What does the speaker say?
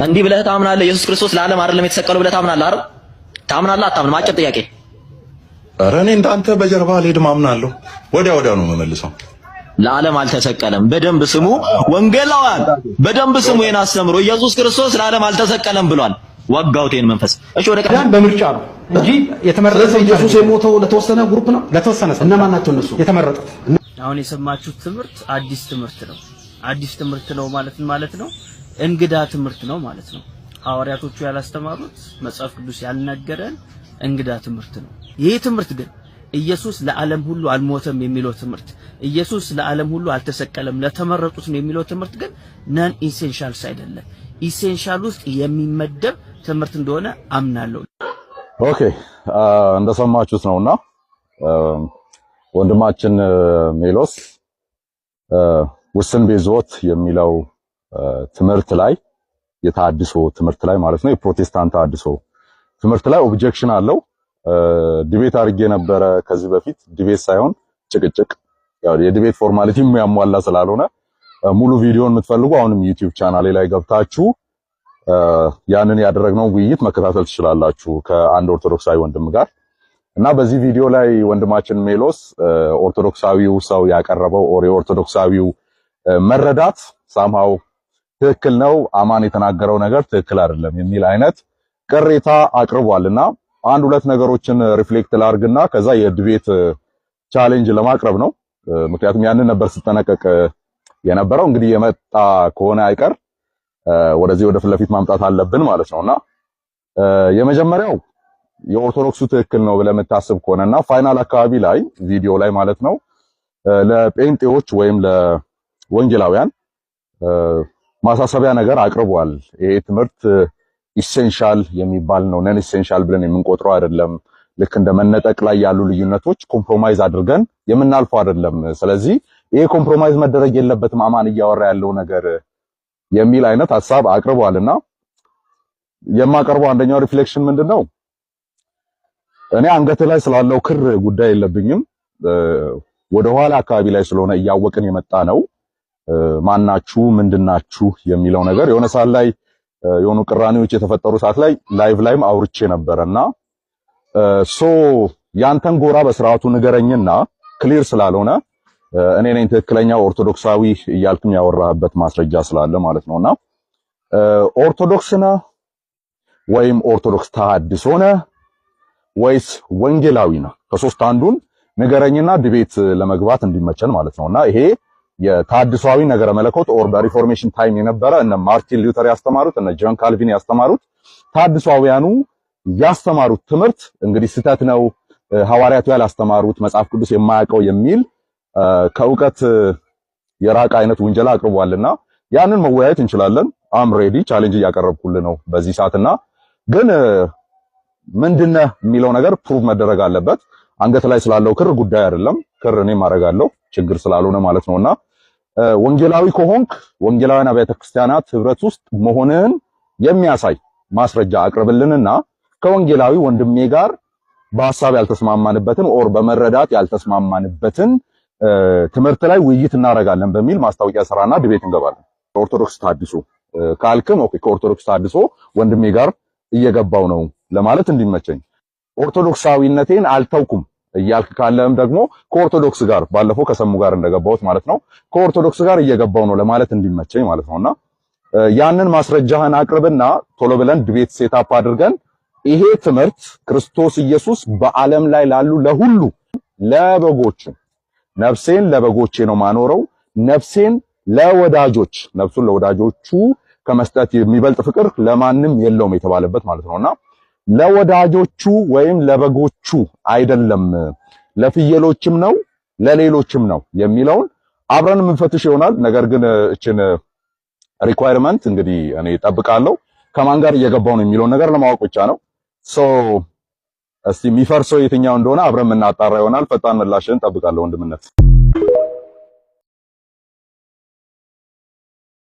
እንዲህ ብለህ ታምናለህ? ኢየሱስ ክርስቶስ ለዓለም አይደለም የተሰቀለው ብለህ ታምናለህ አይደል? ታምናለህ አታምንም? አጭር ጥያቄ። ኧረ እኔ እንዳንተ በጀርባ አልሄድም፣ አምናለሁ። ወዲያው ነው የምመልሰው። ለዓለም አልተሰቀለም። በደንብ ስሙ ወንጌላውያን፣ በደንብ ስሙ። ይሄን አስተምሮ ኢየሱስ ክርስቶስ ለዓለም አልተሰቀለም ብሏል። ወጋውቴን መንፈስ። እሺ ወደ ቀን በምርጫ ነው እንጂ የተመረጠው ኢየሱስ የሞተው ለተወሰነ ግሩፕ ነው። ለተወሰነ ሰው እነማን ናቸው እነሱ የተመረጡት? አሁን የሰማችሁት ትምህርት አዲስ ትምህርት ነው። አዲስ ትምህርት ነው ማለት ነው እንግዳ ትምህርት ነው ማለት ነው። ሐዋርያቶቹ ያላስተማሩት መጽሐፍ ቅዱስ ያልነገረን እንግዳ ትምህርት ነው። ይሄ ትምህርት ግን ኢየሱስ ለዓለም ሁሉ አልሞተም የሚለው ትምህርት፣ ኢየሱስ ለዓለም ሁሉ አልተሰቀለም ለተመረጡት ነው የሚለው ትምህርት ግን ነን ኢሴንሻልስ አይደለም። ኢሴንሻል ውስጥ የሚመደብ ትምህርት እንደሆነ አምናለሁ። ኦኬ እንደሰማችሁት ነውና ወንድማችን ሜሎስ ውስን ቤዞት የሚለው ትምህርት ላይ የታድሶ ትምህርት ላይ ማለት ነው የፕሮቴስታንት ታድሶ ትምህርት ላይ ኦብጀክሽን አለው። ዲቤት አድርጌ ነበረ ከዚህ በፊት ዲቤት ሳይሆን ጭቅጭቅ፣ ያው የዲቤት ፎርማሊቲ የሚያሟላ ስላልሆነ ሙሉ ቪዲዮን የምትፈልጉ አሁንም ዩቲዩብ ቻናሌ ላይ ገብታችሁ ያንን ያደረግነው ውይይት መከታተል ትችላላችሁ ከአንድ ኦርቶዶክሳዊ ወንድም ጋር እና በዚህ ቪዲዮ ላይ ወንድማችን ሜሎስ ኦርቶዶክሳዊው ሰው ያቀረበው የኦርቶዶክሳዊው መረዳት ሳምሃው ትክክል ነው፣ አማን የተናገረው ነገር ትክክል አይደለም የሚል አይነት ቅሬታ አቅርቧልና አንድ ሁለት ነገሮችን ሪፍሌክት ላርግና ከዛ የዲቤት ቻሌንጅ ለማቅረብ ነው። ምክንያቱም ያንን ነበር ስጠነቀቅ የነበረው። እንግዲህ የመጣ ከሆነ አይቀር ወደዚህ ወደ ፊት ለፊት ማምጣት አለብን ማለት ነውና የመጀመሪያው የኦርቶዶክሱ ትክክል ነው ብለህ የምታስብ ከሆነና ፋይናል አካባቢ ላይ ቪዲዮ ላይ ማለት ነው ለጴንጤዎች ወይም ለወንጌላውያን ማሳሰቢያ ነገር አቅርቧል። ይሄ ትምህርት ኢሴንሻል የሚባል ነው፣ ነን ኢሴንሻል ብለን የምንቆጥረው አይደለም። ልክ እንደ መነጠቅ ላይ ያሉ ልዩነቶች ኮምፕሮማይዝ አድርገን የምናልፈው አይደለም። ስለዚህ ይሄ ኮምፕሮማይዝ መደረግ የለበትም አማን እያወራ ያለው ነገር የሚል አይነት ሐሳብ አቅርቧልና የማቀርበው አንደኛው ሪፍሌክሽን ምንድነው፣ እኔ አንገት ላይ ስላለው ክር ጉዳይ የለብኝም። ወደ ኋላ አካባቢ ላይ ስለሆነ እያወቅን የመጣ ነው ማናችሁ ምንድናችሁ የሚለው ነገር የሆነ ሰዓት ላይ የሆኑ ቅራኔዎች የተፈጠሩ ሰዓት ላይ ላይቭ ላይም አውርቼ ነበርና ያንተን ጎራ በስርዓቱ ንገረኝና ክሊር ስላልሆነ እኔ ነኝ ትክክለኛ ኦርቶዶክሳዊ እያልክም ያወራህበት ማስረጃ ስላለ ማለት ነውና ኦርቶዶክስ ነህ ወይም ኦርቶዶክስ ተሐድሶ ነህ ወይስ ወንጌላዊ ነህ? ከሶስት አንዱን ንገረኝና ዲቤት ለመግባት እንዲመቸን ማለት ነውና ይሄ የታድሷዊ ነገረ መለኮት ኦር በሪፎርሜሽን ታይም የነበረ እነ ማርቲን ሉተር ያስተማሩት እነ ጆን ካልቪን ያስተማሩት ታድሷዊያኑ ያስተማሩት ትምህርት እንግዲህ ስህተት ነው፣ ሐዋርያቱ ያላስተማሩት መጽሐፍ ቅዱስ የማያውቀው የሚል ከእውቀት የራቀ አይነት ውንጀላ አቅርቧልና ያንን መወያየት እንችላለን። አም ሬዲ ቻሌንጅ እያቀረብኩልህ ነው በዚህ ሰዓትና ግን ምንድነው የሚለው ነገር ፕሩቭ መደረግ አለበት። አንገት ላይ ስላለው ክር ጉዳይ አይደለም። ክር እኔም አደርጋለሁ ችግር ስላልሆነ ማለት ነውና ወንጌላዊ ከሆንክ ወንጌላውያን አብያተ ክርስቲያናት ህብረት ውስጥ መሆንህን የሚያሳይ ማስረጃ አቅርብልንና ከወንጌላዊ ወንድሜ ጋር በሐሳብ ያልተስማማንበትን ኦር በመረዳት ያልተስማማንበትን ትምህርት ላይ ውይይት እናደርጋለን በሚል ማስታወቂያ ስራና ዲቤት እንገባለን። ኦርቶዶክስ ታድሶ ካልክም ኦኬ ከኦርቶዶክስ ታድሶ ወንድሜ ጋር እየገባው ነው ለማለት እንዲመቸኝ፣ ኦርቶዶክሳዊነቴን አልተውኩም እያልክ ካለም ደግሞ ከኦርቶዶክስ ጋር ባለፈው ከሰሙ ጋር እንደገባሁት ማለት ነው ከኦርቶዶክስ ጋር እየገባው ነው ለማለት እንዲመቸኝ ማለት ነውና ያንን ማስረጃህን አቅርብና ቶሎ ብለን ዲቤት ሴትአፕ አድርገን ይሄ ትምህርት ክርስቶስ ኢየሱስ በዓለም ላይ ላሉ ለሁሉ ለበጎቹ ነፍሴን ለበጎቼ ነው ማኖረው፣ ነፍሴን ለወዳጆች ነፍሱን ለወዳጆቹ ከመስጠት የሚበልጥ ፍቅር ለማንም የለውም የተባለበት ማለት ነውና ለወዳጆቹ ወይም ለበጎቹ አይደለም ለፍየሎችም ነው ለሌሎችም ነው የሚለውን አብረን የምንፈትሽ ይሆናል። ነገር ግን እችን ሪኳየርመንት እንግዲህ እኔ እጠብቃለሁ ከማን ጋር እየገባው ነው የሚለውን ነገር ለማወቅ ብቻ ነው። እስቲ የሚፈርሰው የትኛው እንደሆነ አብረን የምናጣራ ይሆናል። ፈጣን ምላሽን እጠብቃለሁ ወንድምነት።